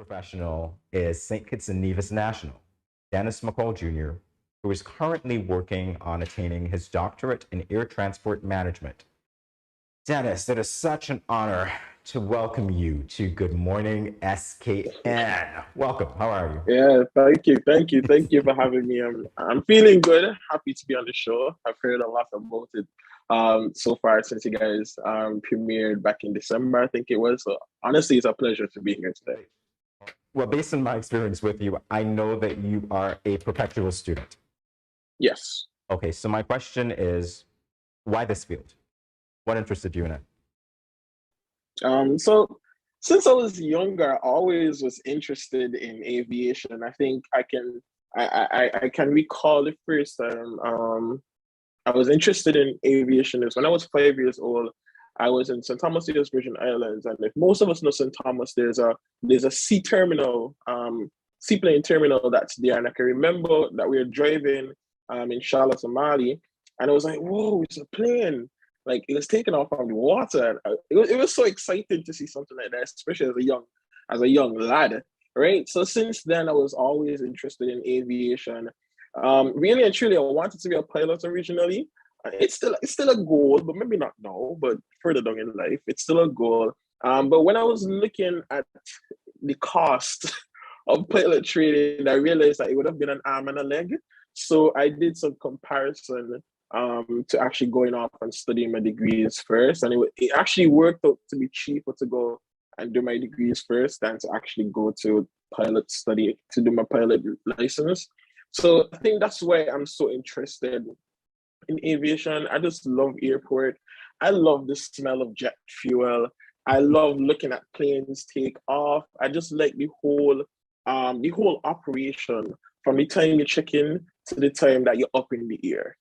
professional is St. Kitts and Nevis national, Dennis McCall Jr., who is currently working on attaining his doctorate in air transport management. Dennis, it is such an honor to welcome you to Good Morning SKN. Welcome. How are you? Yeah, thank you for having me. I'm feeling good. Happy to be on the show. I've heard a lot about it so far since you guys premiered back in December, I think it was. So honestly, it's a pleasure to be here today. Well, based on my experience with you, I know that you are a perpetual student. Yes. Okay, so my question is, why this field? What interested you in it? So since I was younger, I always was interested in aviation. I think I can recall the first time I was interested in aviation is when I was 5 years old. I was in St. Thomas, Virgin Islands, and if most of us know St. Thomas, there's a sea terminal, seaplane terminal that's there, and I can remember that we were driving in Charlotte, Somali, and I was like, "Whoa, it's a plane!" Like it was taken off from the water. And it was so exciting to see something like that, especially as a young lad, right? So since then, I was always interested in aviation. Really and truly, I wanted to be a pilot originally. It's still a goal, but maybe not now, but further down in life, it's still a goal. But when I was looking at the cost of pilot training, I realized that it would have been an arm and a leg. So I did some comparison to actually going off and studying my degrees first, and it actually worked out to be cheaper to go and do my degrees first than to actually go to pilot study to do my pilot license. So I think that's why I'm so interested in aviation. I just love airport. I love the smell of jet fuel. I love looking at planes take off. I just like the whole operation from the time you check in to the time that you're up in the air.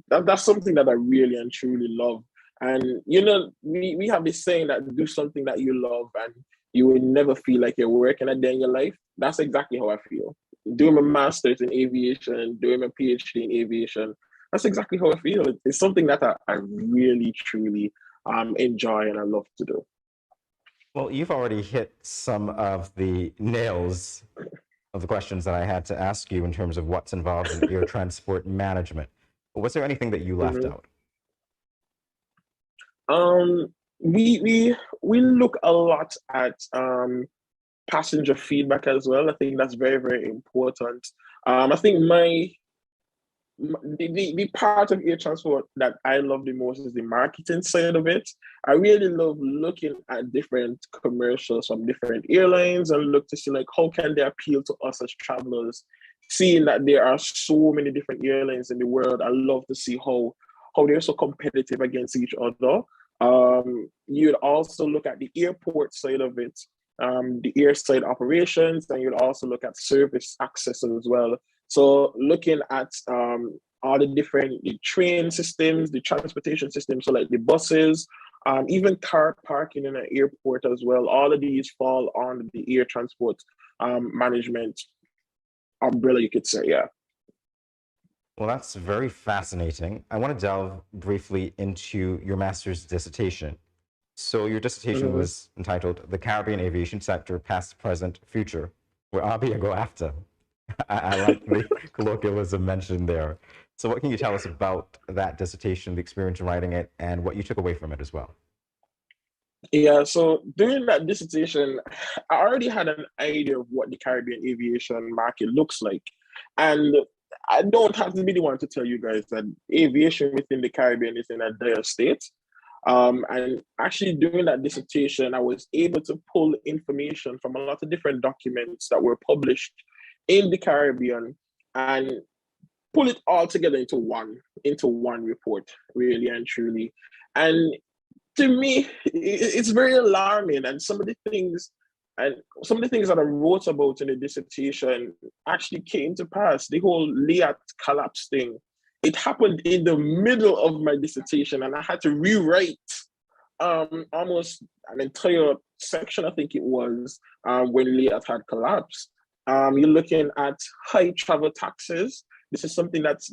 That's something that I really and truly love. And we have this saying that do something that you love and you will never feel like you're working a day in your life. That's exactly how I feel. Doing my master's in aviation, doing my PhD in aviation, that's exactly how I feel. It's something that I really, truly enjoy and I love to do. Well, you've already hit some of the nails of the questions that I had to ask you in terms of what's involved in air transport management. But was there anything that you left Mhm. out? Um, we look a lot at passenger feedback as well. I think that's very, very important. I think the part of air transport that I love the most is the marketing side of it. I really love looking at different commercials from different airlines and look to see like how can they appeal to us as travelers. Seeing that there are so many different airlines in the world, I love to see how they're so competitive against each other. You'd also look at the airport side of it, the airside operations, and you'd also look at service access as well. So looking at all the train systems, the transportation systems, so like the buses, even car parking in an airport as well. All of these fall on the air transport management umbrella, you could say, yeah. Well, that's very fascinating. I want to delve briefly into your master's dissertation. So your dissertation Mhm. was entitled "The Caribbean Aviation Sector: Past, Present, Future," where I'll be a go after. I like the colloquialism mentioned there. So what can you tell us about that dissertation, the experience in writing it, and what you took away from it as well? Yeah, so during that dissertation, I already had an idea of what the Caribbean aviation market looks like. And I don't have to be the one to tell you guys that aviation within the Caribbean is in a dire state. And actually, during that dissertation, I was able to pull information from a lot of different documents that were published in the Caribbean and pull it all together into one report, really and truly. And to me, it's very alarming. And some of the things that I wrote about in the dissertation actually came to pass. The whole Liat collapse thing, it happened in the middle of my dissertation, and I had to rewrite almost an entire section, I think it was, when Liat had collapsed. You're looking at high travel taxes. This is something that's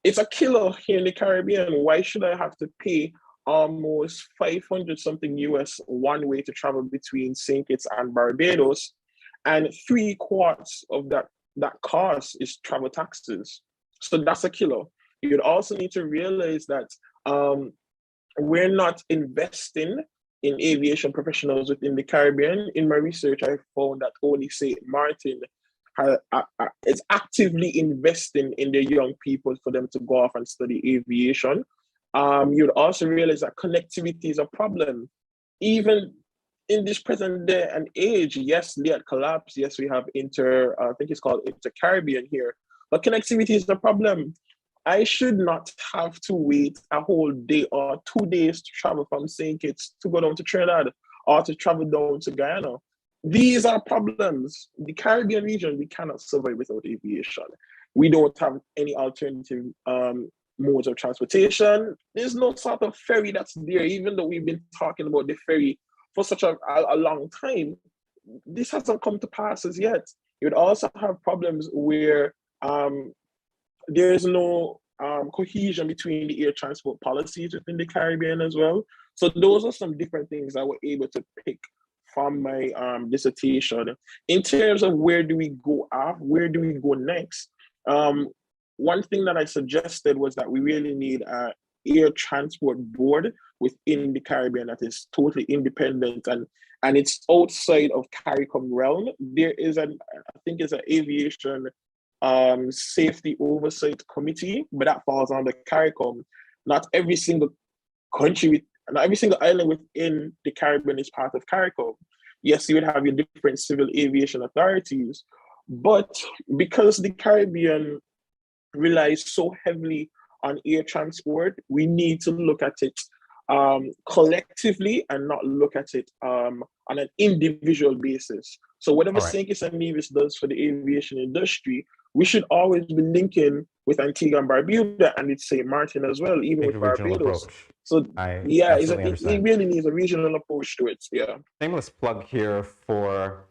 it's a killer here in the Caribbean. Why should I have to pay almost 500 something US one way to travel between St. Kitts and Barbados, and three-quarters of that cost is travel taxes. So that's a killer. You'd also need to realize that we're not investing in aviation professionals within the Caribbean. In my research, I found that only St. Martin is actively investing in their young people for them to go off and study aviation. You'd also realize that connectivity is a problem. Even in this present day and age, yes, Liat collapse, yes, we have I think it's called inter-Caribbean here, but connectivity is a problem. I should not have to wait a whole day or 2 days to travel from St. Kitts to go down to Trinidad or to travel down to Guyana. These are problems. The Caribbean region, we cannot survive without aviation. We don't have any alternative modes of transportation. There's no sort of ferry that's there, even though we've been talking about the ferry for such a long time. This hasn't come to pass as yet. You would also have problems where there is no cohesion between the air transport policies within the Caribbean as well. So those are some different things I was able to pick from my dissertation. In terms of where do we go next? One thing that I suggested was that we really need an air transport board within the Caribbean that is totally independent and it's outside of CARICOM realm. There is I think it's an aviation safety oversight committee, but that falls under CARICOM. Not every single island within the Caribbean is part of CARICOM. Yes, you would have your different civil aviation authorities, but because the Caribbean relies so heavily on air transport, we need to look at it collectively and not look at it on an individual basis. So whatever St. Kitts and Nevis does for the aviation industry, we should always be linking with Antigua and Barbuda and with St. Martin as well, even with Barbados. So yeah, it really needs a regional approach to it. Yeah. Shameless plug here for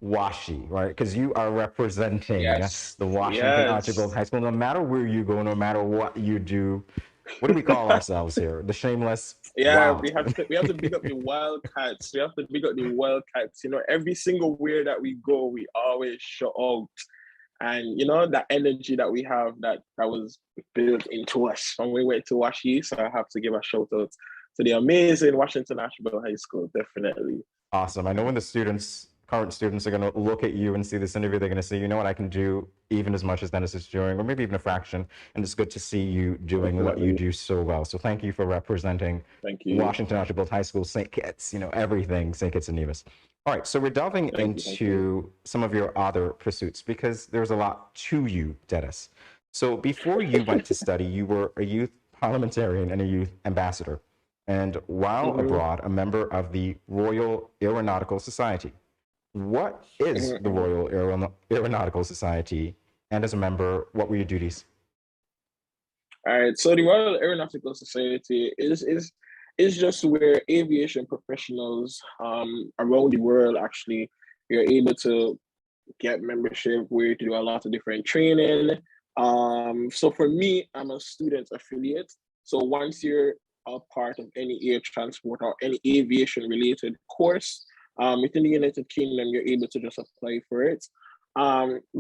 WashU, right? Because you are representing the Washington Archibald High School. No matter where you go, no matter what you do, what do we call ourselves here? The shameless. Yeah, we have to big up the Wildcats. We have to big up the Wildcats. You know, every single where that we go, we always show out. And you know, that energy that we have that was built into us when we went to WashU. So I have to give a shout out to the amazing Washington Archibald High School, definitely. Awesome. I know when the current students are going to look at you and see this interview, they're going to say, you know what, I can do even as much as Dennis is doing, or maybe even a fraction. And it's good to see you doing what you do so well. So thank you for representing Washington Archibald High School, St. Kitts, you know, everything St. Kitts and Nevis. All right, so we're delving into some of your other pursuits because there's a lot to you, Dennis. So before you went to study, you were a youth parliamentarian and a youth ambassador. And while abroad, a member of the Royal Aeronautical Society. What is the Royal Aeronautical Society? And as a member, what were your duties? All right, so the Royal Aeronautical Society is just where aviation professionals around the world actually you're able to get membership, where you do a lot of different training. So for me, I'm a student affiliate. So once you're a part of any air transport or any aviation related course, within the United Kingdom, you're able to just apply for it.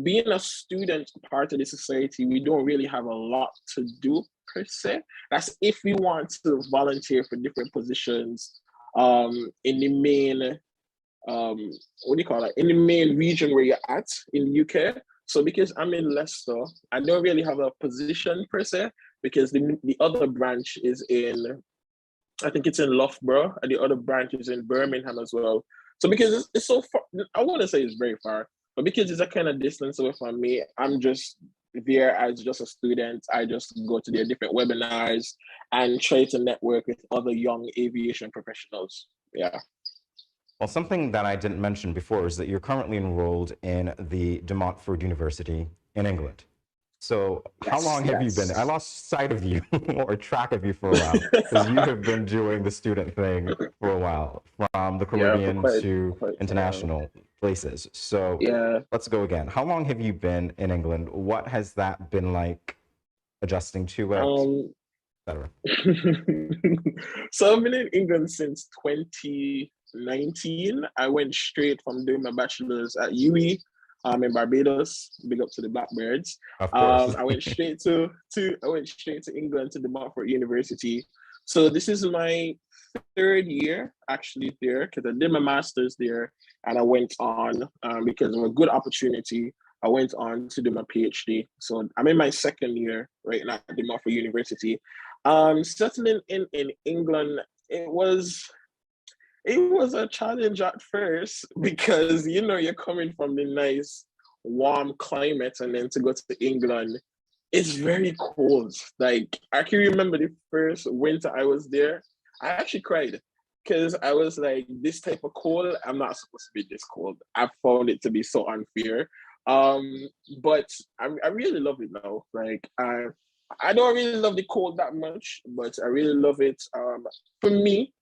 Being a student part of the society, we don't really have a lot to do per se. That's if we want to volunteer for different positions in the main, in the main region where you're at in the UK. So because I'm in Leicester, I don't really have a position per se because the other branch is in, I think it's in Loughborough, and the other branch is in Birmingham as well. So because it's so far, I wouldn't say it's very far, but because it's a kind of distance away from me, I'm just there as just a student. I just go to their different webinars and try to network with other young aviation professionals. Yeah. Well, something that I didn't mention before is that you're currently enrolled in the De Montfort University in England. So how long have you been there? I lost sight of you or track of you for a while because you have been doing the student thing for a while, from the Caribbean to international places. So let's go again. How long have you been in England? What has that been like adjusting to it? etc.? So I've been in England since 2019. I went straight from doing my bachelor's at UWE in Barbados. Big up to the Blackbirds. Of course. I went straight to England to the Montfort University. So this is my third year actually there because I did my master's there and I went on because of a good opportunity. I went on to do my PhD. So I'm in my second year right now at the Montfort University. Settling in England, it was a challenge at first because you're coming from the nice warm climate and then to go to England, it's very cold. Like I can remember the first winter I was there, I actually cried because I was like, this type of cold, I'm not supposed to be this cold. I found it to be so unfair. Um, but I really love it now. Like I don't really love the cold that much, but I really love it. For me,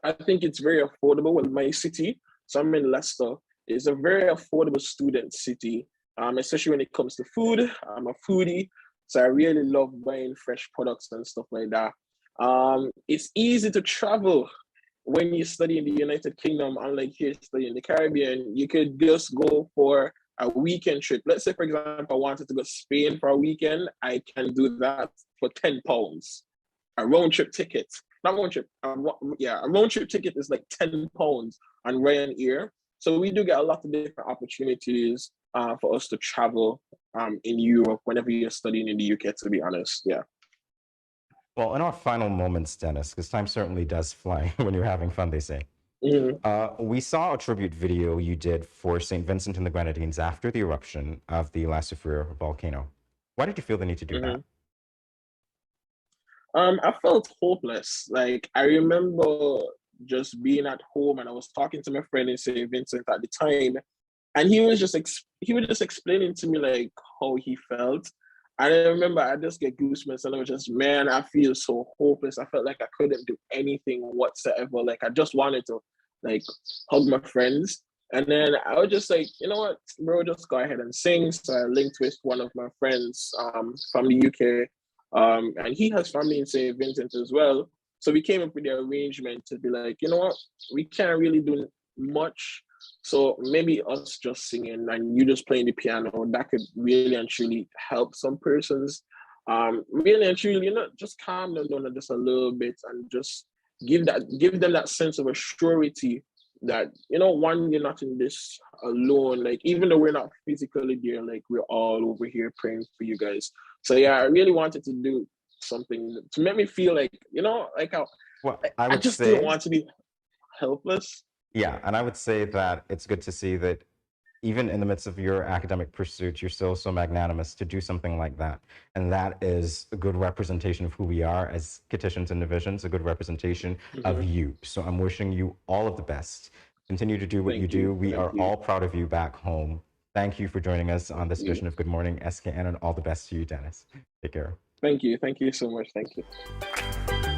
I think it's very affordable with my city. So I'm in Leicester. It's a very affordable student city, especially when it comes to food. I'm a foodie, so I really love buying fresh products and stuff like that. It's easy to travel when you study in the United Kingdom, unlike here studying in the Caribbean. You could just go for a weekend trip. Let's say, for example, I wanted to go to Spain for a weekend. I can do that for £10. A round trip ticket, not one trip. Yeah, a round trip ticket is like £10 on Ryanair. So we do get a lot of different opportunities for us to travel in Europe whenever you're studying in the UK. To be honest, yeah. Well, in our final moments, Dennis, because time certainly does fly when you're having fun, they say. Mhm. We saw a tribute video you did for St. Vincent and the Grenadines after the eruption of the La Soufrière volcano. Why did you feel the need to do that? Mhm. I felt hopeless. Like I remember just being at home and I was talking to my friend in St. Vincent at the time, and he was just explaining to me like how he felt. And I remember I just get goosebumps and I was just, man, I feel so hopeless. I felt like I couldn't do anything whatsoever. Like I just wanted to like hug my friends. And then I was just like, you know what, bro, just go ahead and sing. So I linked with one of my friends from the UK. And he has family in St. Vincent as well. So we came up with the arrangement to be like, you know what, we can't really do much. So maybe us just singing and you just playing the piano, that could really and truly help some persons. Really and truly, just calm them down just a little bit and just give them that sense of a surety that, one, you're not in this alone. Like, even though we're not physically there, like we're all over here praying for you guys. So yeah, I really wanted to do something to make me feel like, like how Well, I I would just didn't say, want to be helpless. yeah, and I would say that it's good to see that even in the midst of your academic pursuits, you're still so magnanimous to do something like that. And that is a good representation of who we are as Kitishans and divisions, a good representation of Mhm. you. So I'm wishing you all of the best. Continue to do what you Thank you. do. We Thank are you. all proud of you back home. Thank you for joining us on Thank this you. edition of Good Morning SKN, and all the best to you, Dennis. Take care. Thank you. Thank you so much. Thank you.